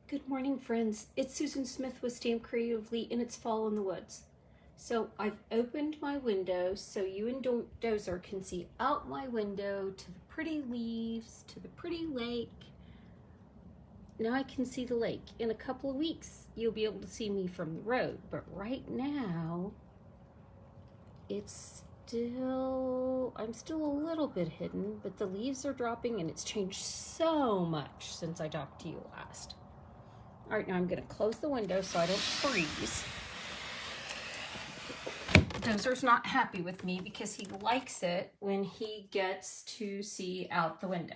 Good morning, friends. It's Susan Smith with Stamp Creatively, and it's fall in the woods. So I've opened my window so you and Dozer can see out my window to the pretty leaves, to the pretty lake. Now I can see the lake. In a couple of weeks, you'll be able to see me from the road. But right now, I'm still a little bit hidden, but the leaves are dropping and it's changed so much since I talked to you last. All right, now I'm going to close the window so I don't freeze. Dozer's not happy with me because he likes it when he gets to see out the window.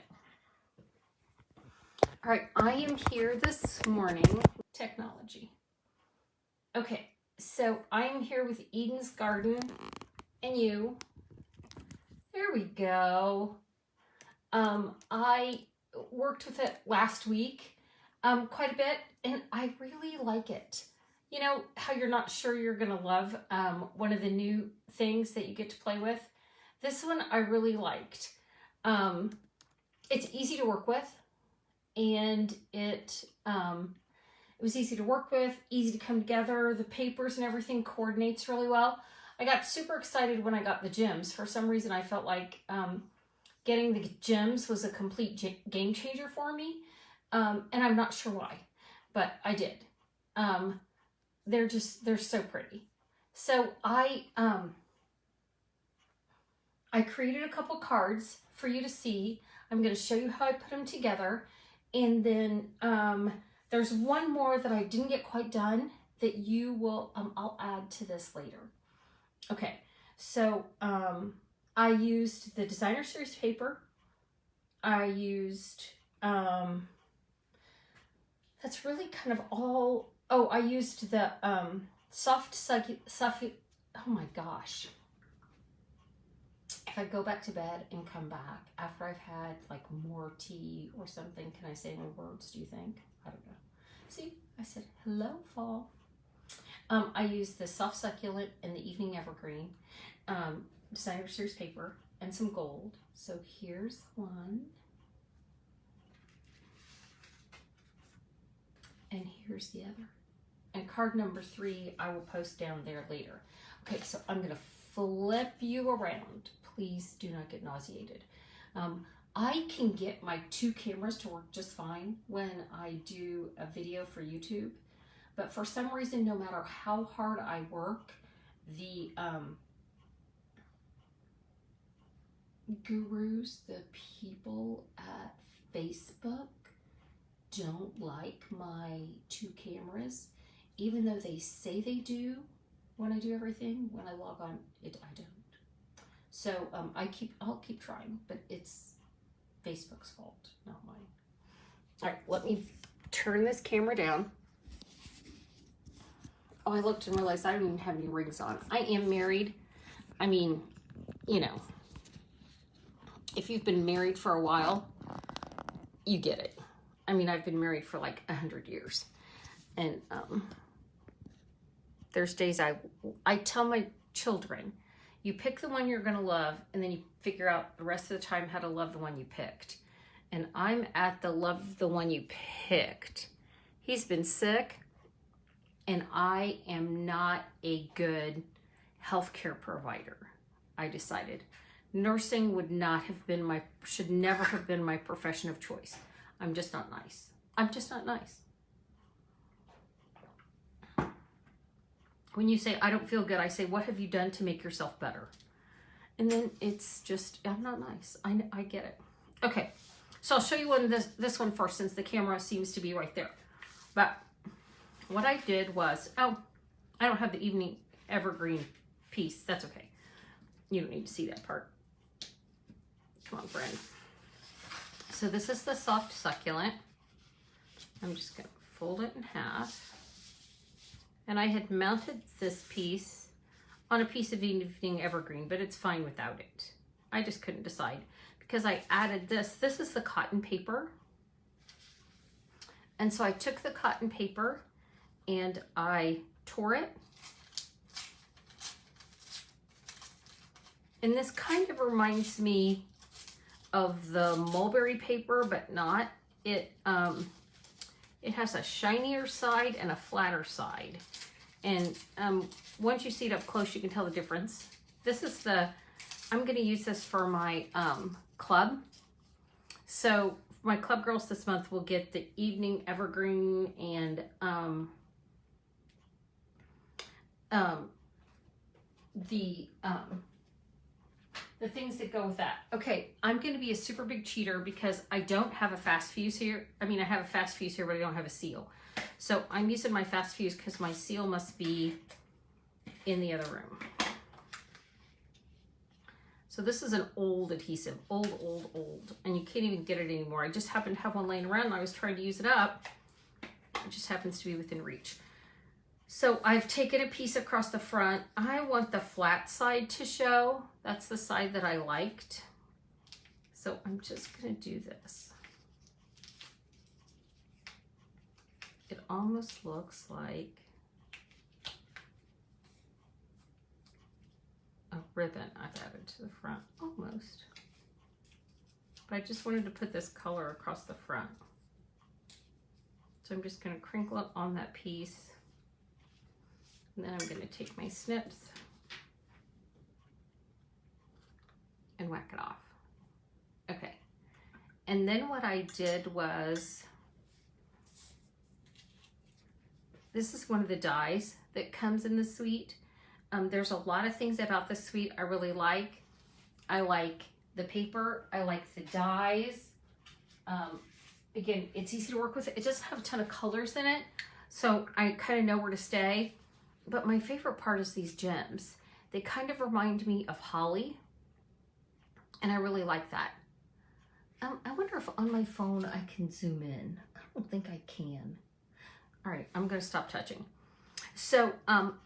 All right, I am here this morning with technology. Okay, so I am here with Eden's Garden and you. There we go. I worked with it last week quite a bit, and I really like it. You know how you're not sure you're gonna love one of the new things that you get to play with? This one I really liked. It's easy to work with, and it was easy to work with, easy to come together. The papers and everything coordinates really well. I got super excited when I got the gems. For some reason, I felt like getting the gems was a complete game changer for me. And I'm not sure why, but I did. They're so pretty. So I created a couple cards for you to see. I'm going to show you how I put them together. And then there's one more that I didn't get quite done that you will, I'll add to this later. Okay, so I used the Designer Series paper. I used, that's really kind of all. Oh, I used the soft, oh my gosh. If I go back to bed and come back after I've had like more tea or something, can I say more words, do you think? I don't know. See, I said, hello, fall. I used the soft succulent and the evening evergreen Designer Series paper and some gold. So here's one. And here's the other. And card number 3, I will post down there later. Okay, so I'm going to flip you around. Please do not get nauseated. I can get my 2 cameras to work just fine when I do a video for YouTube. But for some reason, no matter how hard I work, the gurus, the people at Facebook, don't like my 2 cameras, even though they say they do when I do everything. When I log on, I don't. So I'll keep trying, but it's Facebook's fault, not mine. All right, let me turn this camera down. Oh, I looked and realized I don't even have any rings on. I am married. I mean, you know, if you've been married for a while, you get it. I mean, I've been married for like 100 years. And there's days I tell my children, you pick the one you're going to love, and then you figure out the rest of the time how to love the one you picked. And I'm at the love the one you picked. He's been sick, and I am not a good healthcare provider. I decided nursing should never have been my profession of choice. I'm just not nice. I'm just not nice. When you say, I don't feel good, I say, what have you done to make yourself better? And then it's just, I'm not nice. I get it. Okay, so I'll show you this one first, since the camera seems to be right there. But what I did was, I don't have the evening evergreen piece. That's okay. You don't need to see that part. Come on, friend. So this is the soft succulent. I'm just going to fold it in half. And I had mounted this piece on a piece of evening evergreen, but it's fine without it. I just couldn't decide because I added this. This is the cotton paper. And so I took the cotton paper and I tore it. And this kind of reminds me of the mulberry paper, but not. It It has a shinier side and a flatter side. And once you see it up close, you can tell the difference. This is I'm going to use this for my club. So my club girls this month will get the evening evergreen and the things that go with that. Okay, I'm going to be a super big cheater because I don't have a fast fuse here. I mean, I have a fast fuse here, but I don't have a seal. So I'm using my fast fuse because my seal must be in the other room. So this is an old adhesive, old, and you can't even get it anymore. I just happen to have one laying around and I was trying to use it up. It just happens to be within reach. So I've taken a piece across the front. I want the flat side to show. That's the side that I liked. So I'm just gonna do this. It almost looks like a ribbon I've added to the front, almost. But I just wanted to put this color across the front. So I'm just gonna crinkle it on that piece. And then I'm gonna take my snips and whack it off. Okay. And then what I did was, this is one of the dies that comes in the suite. There's a lot of things about the suite I really like. I like the paper. I like the dies. Again, it's easy to work with. It doesn't have a ton of colors in it, so I kind of know where to stay. But my favorite part is these gems. They kind of remind me of holly, and I really like that. I wonder if on my phone I can zoom in. I don't think I can. All right, I'm gonna stop touching. So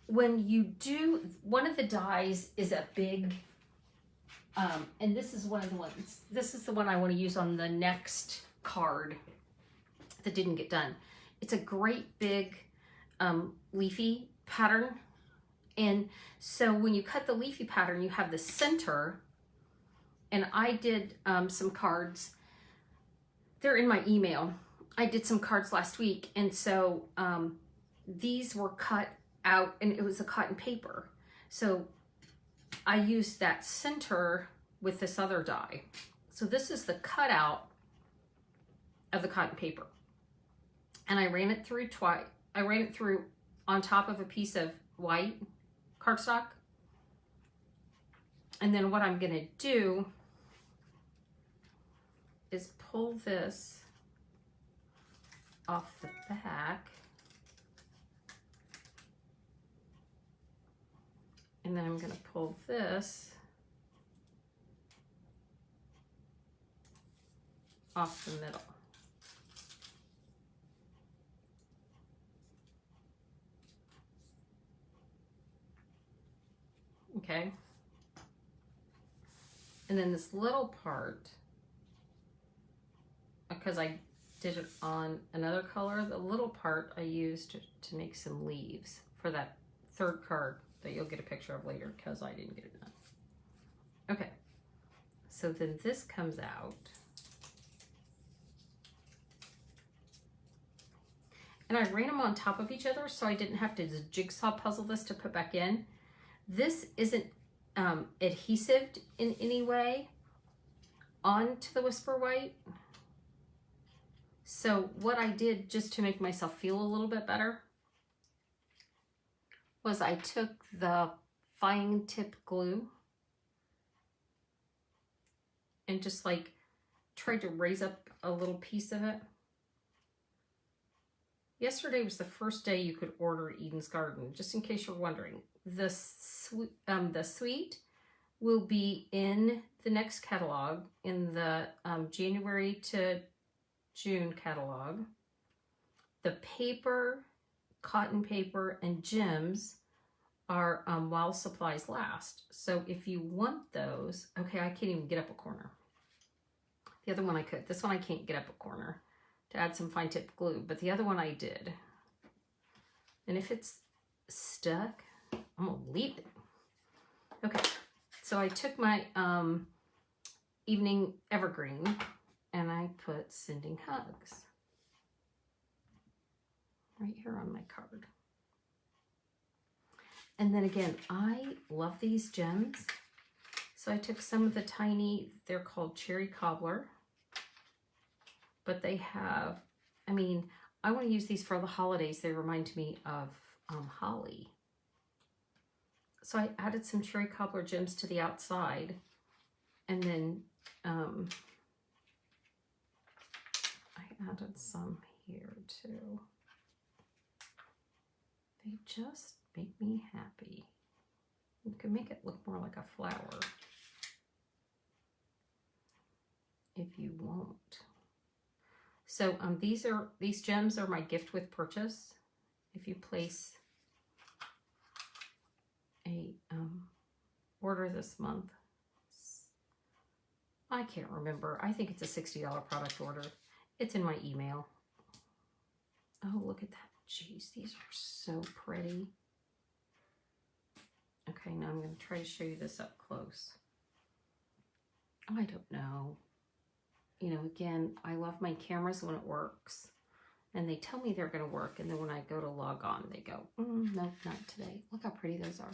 when you do, one of the dies is a big, and this is one of the ones, this is the one I want to use on the next card that didn't get done. It's a great big leafy pattern. And so when you cut the leafy pattern, you have the center, and I did some cards. They're in my email. I did some cards last week, and so these were cut out, and it was a cotton paper. So I used that center with this other die. So this is the cutout of the cotton paper. And I ran it through twice. I ran it through on top of a piece of white cardstock. And then what I'm gonna do is pull this off the back. And then I'm gonna pull this off the middle. Okay. And then this little part, because I did it on another color, the little part I used to make some leaves for that third card that you'll get a picture of later because I didn't get it done. Okay, so then this comes out. And I ran them on top of each other so I didn't have to jigsaw puzzle this to put back in. This isn't adhesive in any way onto the Whisper White. So what I did just to make myself feel a little bit better was I took the fine tip glue and just like tried to raise up a little piece of it. Yesterday was the first day you could order Eden's Garden, just in case you're wondering. The suite will be in the next catalog, in the January to June catalog. The paper, cotton paper, and gems are while supplies last. So if you want those, okay, I can't even get up a corner. The other one I could. This one I can't get up a corner to add some fine tip glue, but the other one I did. And if it's stuck, I'm gonna leave it. Okay, so I took my evening evergreen and I put Sending Hugs. right here on my card. And then again, I love these gems. So I took some of the tiny, they're called Cherry Cobbler, but they have, I mean, I want to use these for the holidays. They remind me of holly. So I added some Cherry Cobbler gems to the outside, and then I added some here too. They just make me happy. You can make it look more like a flower if you want. So these gems are my gift with purchase. If you place a order this month, I can't remember. I think it's a $60 product order. It's in my email. Oh, look at that. Jeez, these are so pretty. Okay, now I'm going to try to show you this up close. Oh, I don't know. You know, again, I love my cameras when it works. And they tell me they're going to work. And then when I go to log on, they go, nope, not today. Look how pretty those are.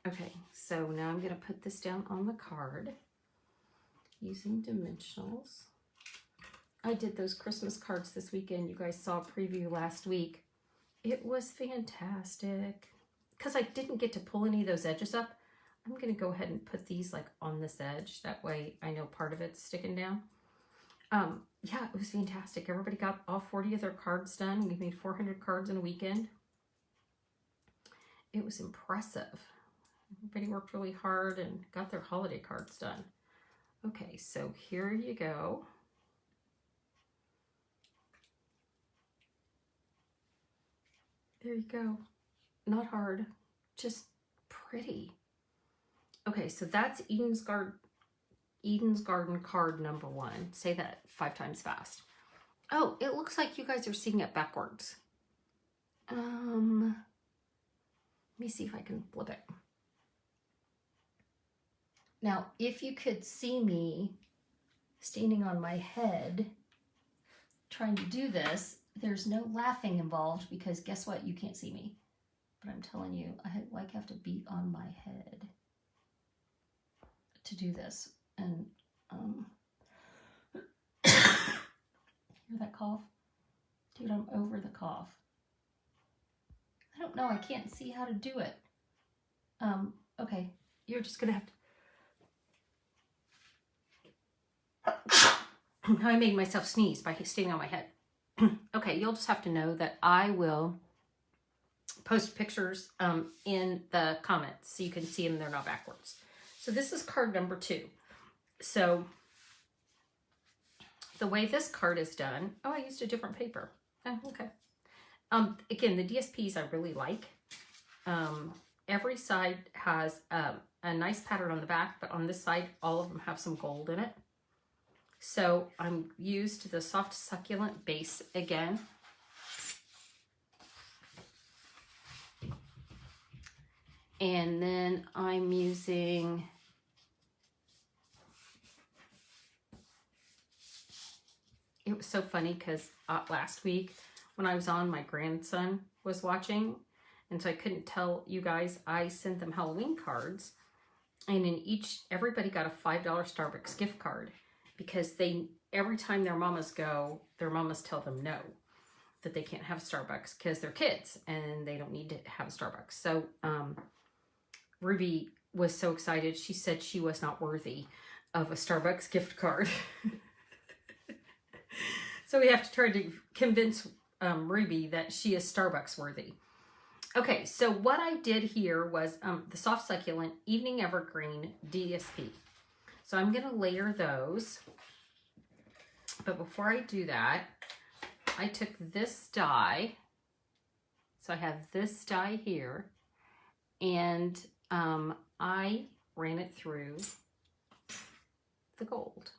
Okay, so now I'm going to put this down on the card using dimensionals. I did those Christmas cards this weekend. You guys saw a preview last week. It was fantastic. Because I didn't get to pull any of those edges up, I'm going to go ahead and put these like on this edge. That way I know part of it's sticking down. Yeah, it was fantastic. Everybody got all 40 of their cards done. We made 400 cards in a weekend. It was impressive. Everybody worked really hard and got their holiday cards done. Okay, so here you go. There you go. Not hard, just pretty. Okay, so that's Eden's Garden card number 1. Say that 5 times fast. Oh, it looks like you guys are seeing it backwards. Let me see if I can flip it. Now, if you could see me standing on my head trying to do this, there's no laughing involved because guess what? You can't see me. But I'm telling you, I have to beat on my head to do this. And hear that cough? Dude, I'm over the cough. I don't know. I can't see how to do it. Okay. You're just going to have to... I made myself sneeze by standing on my head. Okay, you'll just have to know that I will post pictures in the comments so you can see them. They're not backwards. So this is card number 2. So the way this card is done, oh, I used a different paper. Oh, okay. Again, the DSPs I really like. Every side has a nice pattern on the back, but on this side, all of them have some gold in it. So I'm used the soft succulent base again. And then I'm using it was so funny because last week when I was on, my grandson was watching, and so I couldn't tell you guys. I sent them Halloween cards, and everybody got a $5 Starbucks gift card because every time their mamas go, their mamas tell them no, that they can't have Starbucks because they're kids and they don't need to have a Starbucks. So Ruby was so excited. She said she was not worthy of a Starbucks gift card. So we have to try to convince Ruby that she is Starbucks worthy. Okay, so what I did here was the soft succulent evening evergreen DSP. So I'm going to layer those. But before I do that, I took this die. So I have this die here. And I ran it through the gold.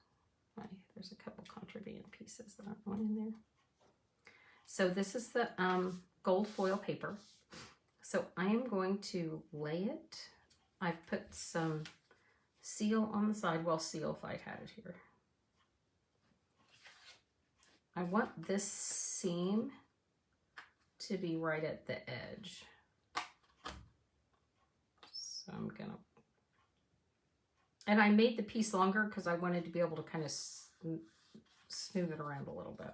Right, there's a couple contraband pieces that aren't going in there. So this is the gold foil paper. So I am going to lay it. I've put some seal on the side. Well, seal if I had it here. I want this seam to be right at the edge. So I'm gonna, and I made the piece longer because I wanted to be able to kind of smooth it around a little bit.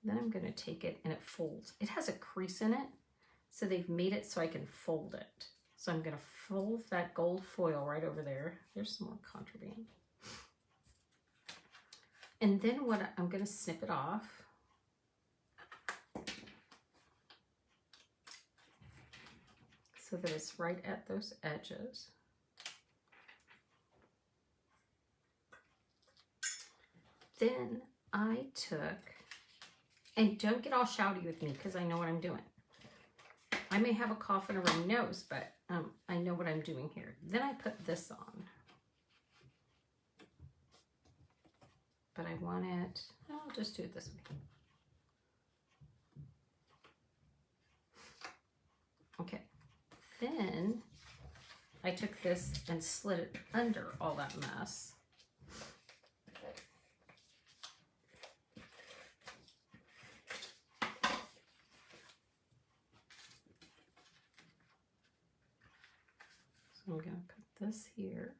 Then I'm gonna take it and it folds. It has a crease in it, so they've made it so I can fold it. So I'm gonna fold that gold foil right over there. There's some more contraband. And then what I'm gonna snip it off. So that it's right at those edges. Then I took, and don't get all shouty with me because I know what I'm doing. I may have a cough and a runny nose, but I know what I'm doing here. Then I put this on. But I want it, I'll just do it this way. Okay, then I took this and slid it under all that mess. So I'm gonna put this here.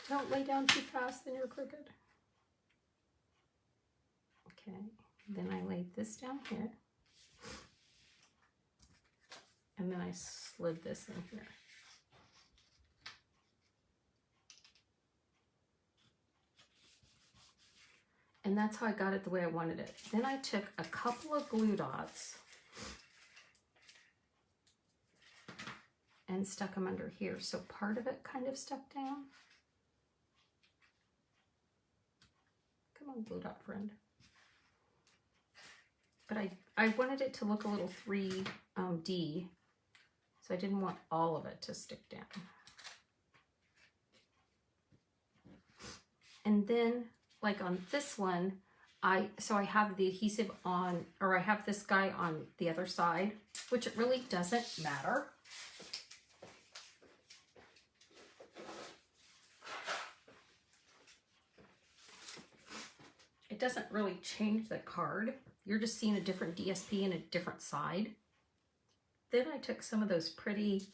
Don't lay down too fast, then you're crooked. Okay, then I laid this down here. And then I slid this in here. And that's how I got it the way I wanted it. Then I took a couple of glue dots and stuck them under here. So part of it kind of stuck down. Come on, glue dot friend. But I wanted it to look a little 3D, so I didn't want all of it to stick down. And then, like on this one, so I have the adhesive on, or I have this guy on the other side, which it really doesn't matter. It doesn't really change the card. You're just seeing a different DSP and a different side. Then I took some of those pretty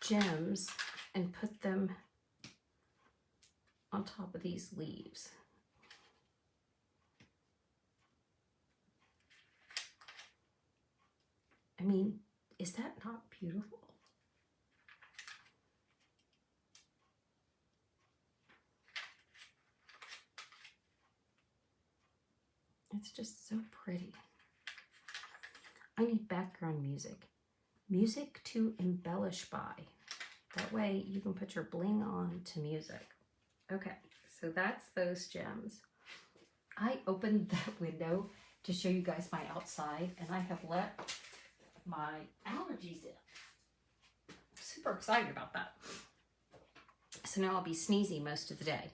gems and put them on top of these leaves. I mean, is that not beautiful? It's just so pretty. I need background music. Music to embellish by. That way you can put your bling on to music. Okay, so that's those gems. I opened that window to show you guys my outside, and I have let my allergies in. I'm super excited about that. So now I'll be sneezy most of the day.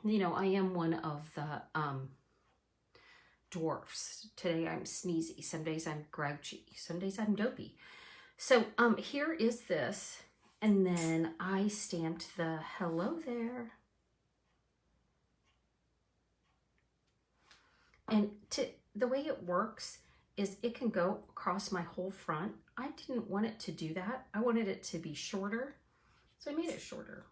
You know, I am one of the dwarfs. Today I'm sneezy. Some days I'm grouchy. Some days I'm dopey. So here is this. And then I stamped the hello there. And the way it works is it can go across my whole front. I didn't want it to do that. I wanted it to be shorter. So I made it shorter.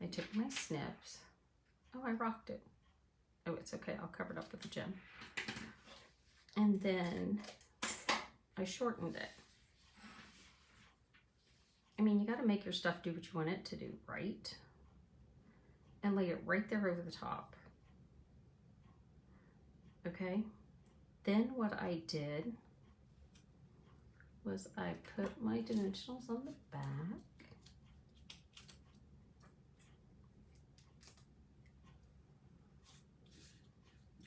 I took my snips. Oh, I rocked it. Oh, it's okay. I'll cover it up with a gem. And then I shortened it. I mean, you got to make your stuff do what you want it to do, right? And lay it right there over the top. Okay? Then what I did was I put my dimensionals on the back.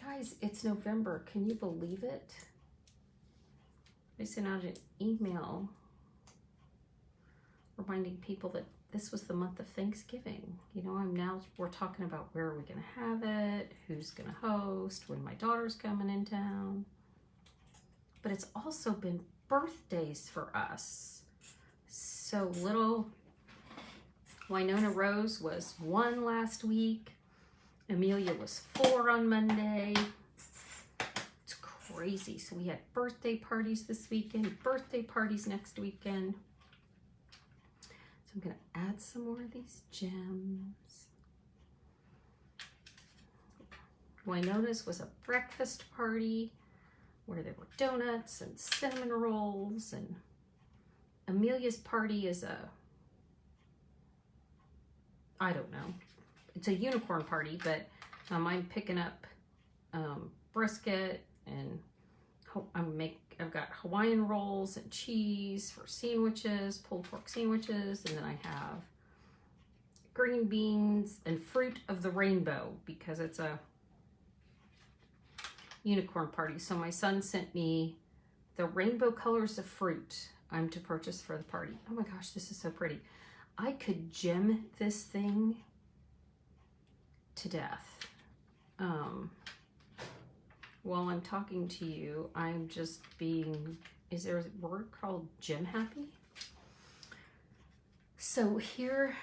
Guys, it's November. Can you believe it? I sent out an email reminding people that this was the month of Thanksgiving. You know, we're talking about where are we going to have it, who's going to host, when my daughter's coming in town. But it's also been birthdays for us. So little Winona Rose was 1 last week. Amelia was 4 on Monday. It's crazy. So we had birthday parties this weekend, birthday parties next weekend. So I'm going to add some more of these gems. Winona's was a breakfast party where there were donuts and cinnamon rolls, and Amelia's party is I don't know. It's a unicorn party, but I'm picking up brisket, and I've got Hawaiian rolls and cheese for sandwiches, pulled pork sandwiches, and then I have green beans and fruit of the rainbow because it's a unicorn party. So my son sent me the rainbow colors of fruit I'm to purchase for the party. Oh my gosh, this is so pretty. I could gem this thing to death. While I'm talking to you, I'm just being, is there a word called gem happy? So here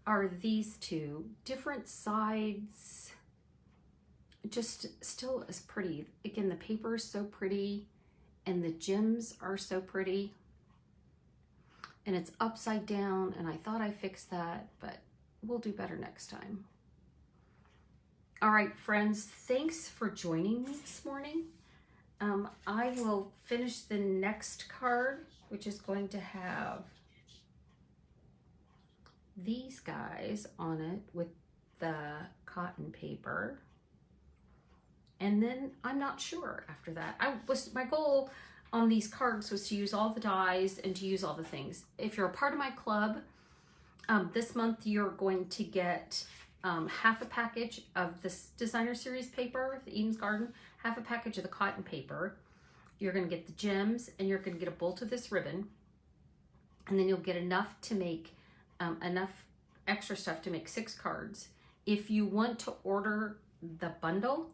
are these two different sides, just still as pretty. Again, the paper is so pretty and the gems are so pretty, and it's upside down, and I thought I fixed that, but we'll do better next time. All right, friends, thanks for joining me this morning. I will finish the next card, which is going to have these guys on it with the cotton paper. And then I'm not sure after that. My goal on these cards was to use all the dies and to use all the things. If you're a part of my club, this month you're going to get half a package of this designer series paper, the Eden's Garden, half a package of the cotton paper. You're going to get the gems, and you're going to get a bolt of this ribbon, and then you'll get enough to make enough extra stuff to make 6 cards. If you want to order the bundle,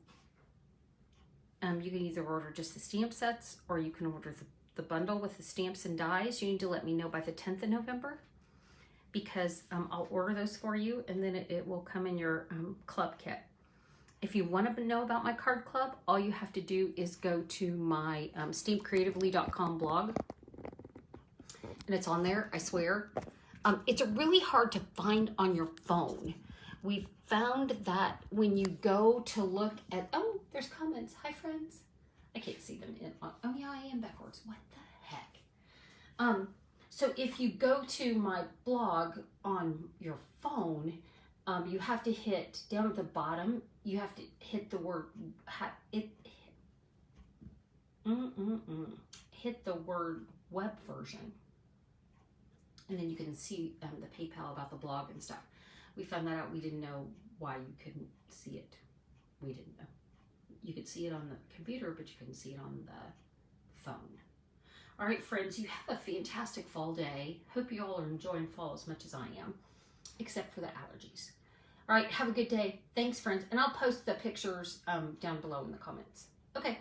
you can either order just the stamp sets, or you can order the bundle with the stamps and dies. You need to let me know by the 10th of November, because I'll order those for you, and then it will come in your club kit. If you want to know about my card club, all you have to do is go to my StampCreatively.com blog, and it's on there, I swear. It's really hard to find on your phone. We found that when you go to look at, oh, there's comments. Hi, friends. I can't see them. Oh, yeah, I am backwards. What the heck? So if you go to my blog on your phone, you have to hit down at the bottom. You have to hit the word hit the word web version, and then you can see the PayPal about the blog and stuff. We found that out. We didn't know why you couldn't see it. We didn't know. You could see it on the computer, but you couldn't see it on the phone. All right, friends, you have a fantastic fall day. Hope you all are enjoying fall as much as I am, except for the allergies. All right, have a good day. Thanks, friends. And I'll post the pictures down below in the comments. Okay.